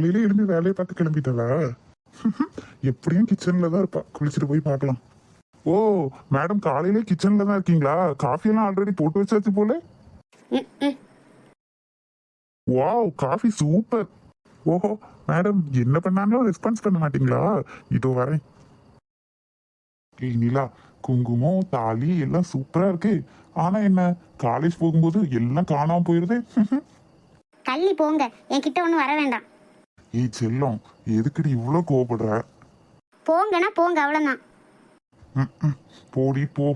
காலையில எழுந்து வேலையை பார்த்து கிளம்பிட்டவா? எப்படியும் கிச்சன்ல தான் இருப்பா. குளிச்சுட்டு போய் பார்க்கலாம். ஓ மேடம், காலையில கிச்சன்ல தான் இருக்கீங்களா? காஃபி எல்லாம் ஆல்ரெடி போட்டு வச்சாச்சு போல. Wow, coffee super. ஓஹோ மேடம், என்ன பண்ணாலும் ரெஸ்பான்ஸ் பண்ண மாட்டீங்களா? இதோ வரேன். ஏய் நிலா, குங்குமம் தாலி எல்லாம் சூப்பரா இருக்கு. ஆனா என்ன, காலேஜ் போகும்போது எல்லாம் காணாம போயிருது. தள்ளி போங்க, என்கிட்ட ஒன்றும் வர வேண்டாம். ஏய் செல்லம், எதுக்குடி இவ்வளோ கோவப்படுற? போங்கன்னா போங்க, அவ்வளோதான். போடி போ.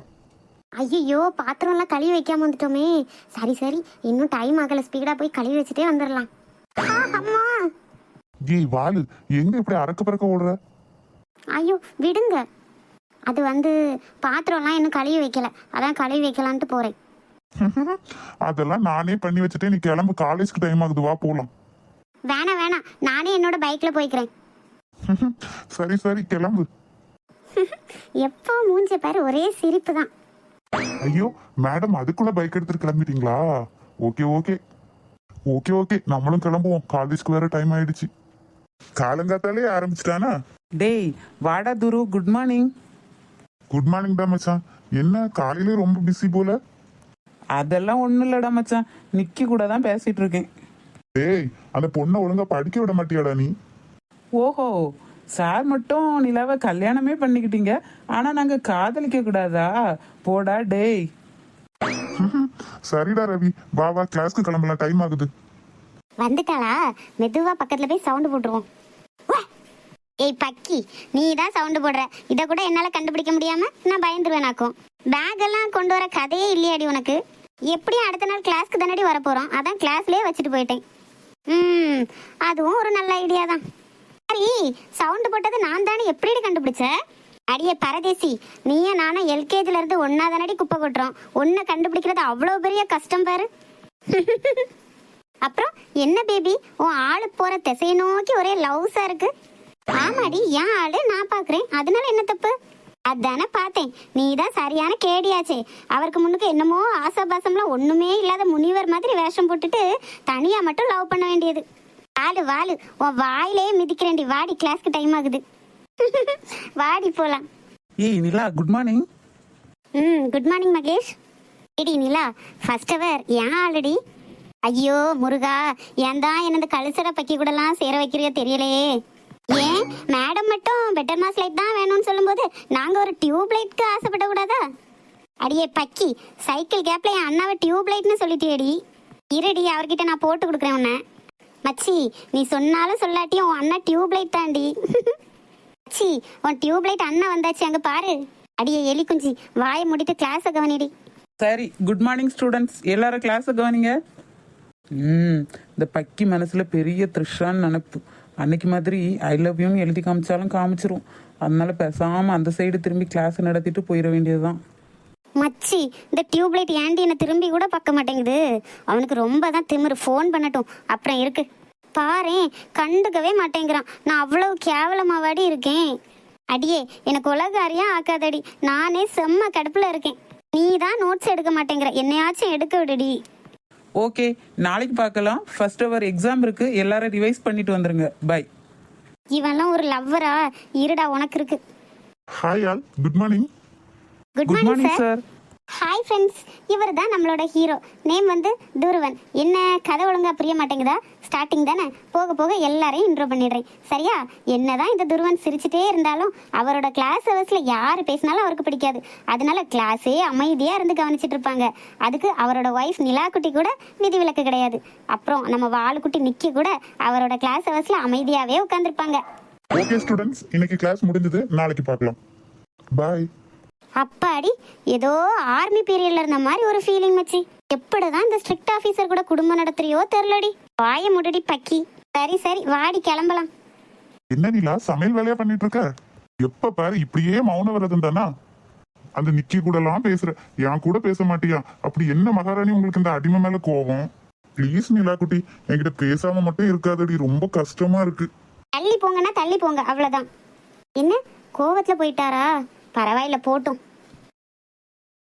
ஐயோ, பாத்திரம்லாம் கழுவி வைக்காம வந்துட்டோமே. சரி சரி, இன்னும் டைம் ஆகல, ஸ்பீடா போய் கழுவி வச்சுட்டே வந்துடலாம். அம்மா. ஏய் வாலு, எங்க இப்படி அறக்க பறக்க ஓடுற? ஐயோ விடுங்க. அது பாத்திரம்லாம் இன்னும் கழுவி வைக்கல, அதான் கழுவி வைக்கலான்ட்டு போறேன். அதெல்லாம் நானே பண்ணி வச்சுட்டேன். நீ கிளம்பு, காலேஜ்க்கு டைம் ஆகுது, வா போலாம். வேணாம் வேணாம், நானே என்னோட பைக்ல போய்க்கிறேன். சரி சரி கிளம்பு. எப்போ மூஞ்ச பாரு, ஒரே சிரிப்பு தான். ஐயோ மேடம், அதுக்குள்ள பைக் எடுத்துட்டு கிளம்பிட்டீங்களா? ஓகே ஓகே ஓகே ஓகே, நம்மளும் கிளம்புவோம். காலேஜ்க்கு வேற டைம் ஆயிடுச்சு. காலங்காத்தாலே ஆரம்பிச்சிட்டானா? டேய் வாடா துரு, குட் மார்னிங். குட் மார்னிங் தான் மச்சான். என்ன காலையில ரொம்ப பிஸி போல? அதெல்லாம் ஒன்றும் இல்லடா மச்சான், நிக்கி கூட தான் பேசிட்டு இருக்கேன். டேய், அந்த பொண்ணை ஒழுங்கா படிக்க விட மாட்டியாடா நீ? ஓஹோ, சார் மட்டும் நிலாவை கல்யாணமே பண்ணிக்கிட்டீங்க, ஆனா நாங்க காதலிக்க கூடாதா? போடா டேய். சரிடா ரவி, வா வா, கிளாஸ்க்கு கிளம்பலாம், டைம் ஆகுது. வந்துட்டாளா? மெதுவா பக்கத்துல போய் சவுண்ட் போட்டுருவோம். ஏய் பக்கி, நீ தான் சவுண்ட் போடுற. இதை கூட என்னால கண்டுபிடிக்க முடியாம நான் பயந்துருவேனாக்கும். பேக் எல்லாம் கொண்டு வர கதையே இல்லையாடி உனக்கு? எப்படியும் அடுத்த நாள் கிளாஸ்க்கு தானடி வர போறோம், அதான் கிளாஸ்லயே வச்சுட்டு போயிட்டேன். அதுவும் ஒரு நல்ல ஐடியா தான். சரி, சவுண்ட் போட்டது நான் தானே, எப்படி கண்டுபிடிச்ச? அடியே பரதேசி, நீயும் நானும் எல்கேஜில இருந்து ஒன்னா தானடி குப்பை கொட்டுறோம். ஒன்ன கண்டுபிடிக்கிறது அவ்வளவு பெரிய கஷ்டம் பாரு. அப்புறம் என்ன பேபி, உன் ஆளு போற திசையை நோக்கி ஒரே லவ்ஸா இருக்கு. ஆமாடி, என் ஆளு நான் பாக்குறேன், அதனால என்ன தப்பு? அதானே பார்த்தேன், நீ தான் சரியான கேடியாச்சே. அவருக்கு முன்னுக்கு என்னமோ ஆசாபாசம்லாம் ஒண்ணுமே இல்லாத முனிவர் மாதிரி வேஷம் போட்டுட்டு தனியா மட்டும் லவ் பண்ண வேண்டியது. வாலு வாலு, உன் வாயிலே மிதிக்கிறேன்டி. வாடி, கிளாஸ்க்கு டைம் ஆகுது. வாடி போலாம். ஏய் Nila, good morning. Good morning Mahesh. ஏடி நிலா, ஃபர்ஸ்ட் அவர் ஏன் ஆல்ரெடி? ஐயோ முருகா, ஏன் தான் என்னது கழுசட பக்கி கூடலாம் சேர வைக்கிறியோ தெரியலையே. ஏன் மேடம் மட்டும் பெட்டர் மாஸ் லைட் தான் வேணும்னு சொல்லும்போது நாங்க ஒரு டியூப் லைட்க்கு ஆசைப்பட கூடாதா? அடியே பக்கி, சைக்கிள் கேப்ல என் அண்ணாவை டியூப் லைட்னு சொல்லிட்டியடி. இருடி, அவர்கிட்ட நான் போட்டு கொடுக்குறேன் உன்னை. மச்சி, நீ சொன்னாலும் சொல்லாட்டியும் உன் அண்ணா டியூப் லைட் தாண்டி. மச்சி, உன் டியூப் லைட் அண்ணா வந்தாச்சு, அங்க பாரு. அடியே எலி குஞ்சி, வாயை முடிட்டு கிளாஸை கவனிடி. சரி, குட் மார்னிங் ஸ்டூடெண்ட்ஸ், எல்லாரும் கிளாஸை கவனிங்க. இந்த பக்கி மனசுல பெரிய த்ரிஷான்னு நினைப்பு. அன்னைக்கு மாதிரி ஐ லவ் யூன்னு எழுதி காமிச்சாலும் காமிச்சிரும். அதனால பேசாம அந்த சைடு திரும்பி கிளாஸ் நடத்திட்டு போயிட வேண்டியதுதான். மச்சி, இந்த டியூப் லைட் ஏண்டி என்ன திரும்பி கூட பார்க்க மாட்டேங்குது? அவனுக்கு ரொம்ப தான் திமிரு. ஃபோன் பண்ணட்டும், அப்புறம் இருக்கு பாரேன். கண்டுக்கவே மாட்டேங்கிறான். நான் அவ்வளவு கேவலமாவாடி இருக்கேன். அடியே, எனக்கு உலகாரியா ஆக்காதடி. நானே செம்ம கடுப்புல இருக்கேன். நீ தான் நோட்ஸ் எடுக்க மாட்டேங்கிற, என்னையாச்சும் எடுக்க விடுடி. ஓகே, நாளைக்கு பார்க்கலாம். ஃபர்ஸ்ட் அவர் எக்ஸாம் இருக்கு, எல்லாரும் ரிவைஸ் பண்ணிட்டு வந்துருங்க. பை. இவன்லாம் ஒரு லவ்வரா? இருடா, உனக்கு இருக்கு. Hi all, good morning. Good morning sir. Hi friends, இவர் தான் நம்மளோட ஹீரோ. நேம் துருவன். என்ன கதை ஒழுங்கா புரிய மாட்டேங்குதா? ஸ்டார்டிங் தானே, போக போக எல்லாரையும் இன்ட்ரோ பண்ணிடுறேன், சரியா? என்னதான் இந்த துருவன் சிரிச்சுட்டே இருந்தாலும் அவரோட கிளாஸ் ஹவர்ஸ்ல யாரு பேசினாலும் அவருக்கு பிடிக்காது. அதனால கிளாஸே அமைதியா இருந்து கவனிச்சிட்டு இருப்பாங்க. அதுக்கு அவரோட ஒய்ஃப் நிலா குட்டி கூட விதி விலக்கு கிடையாது. அப்புறம் நம்ம வாளுக்குட்டி நிக்கி கூட அவரோட கிளாஸ் ஹவர்ஸ்ல அமைதியாவே உட்காந்துருப்பாங்க. ஓகே ஸ்டூடெண்ட்ஸ், இன்னைக்கு கிளாஸ் முடிஞ்சது, நாளைக்கு பார்க்கலாம். பை. அப்பாடி, ஏதோ ஆர்மி பீரியட்ல இருந்த மாதிரி ஒரு ஃபீலிங் மச்சி. எப்படிதான் இந்த ஸ்ட்ரிக்ட் ஆபீசர் கூட குடும்பம் நடத்துறியோ தெரியலடி. வாய முடடி பக்கி. சரி சரி, வாடி கிளம்பலாம். என்ன நிலா, சமையல் வேலையா பண்ணிட்டு இருக்க? எப்ப பாரு இப்படியே மௌன விரதம் தானா? அந்த நிக்கி கூட எல்லாம் பேசுற, என் கூட பேச மாட்டியா? அப்படி என்ன மகாராணி உங்களுக்கு இந்த அடிமை மேல கோபம்? ப்ளீஸ் நிலா குட்டி, என்கிட்ட பேசாம மட்டும் இருக்காதடி, ரொம்ப கஷ்டமா இருக்கு. தள்ளி போங்கன்னா தள்ளி போங்க, அவ்வளவுதான். என்ன கோவத்துல போயிட்டாரா? பரவாயில்ல, போட்டும்.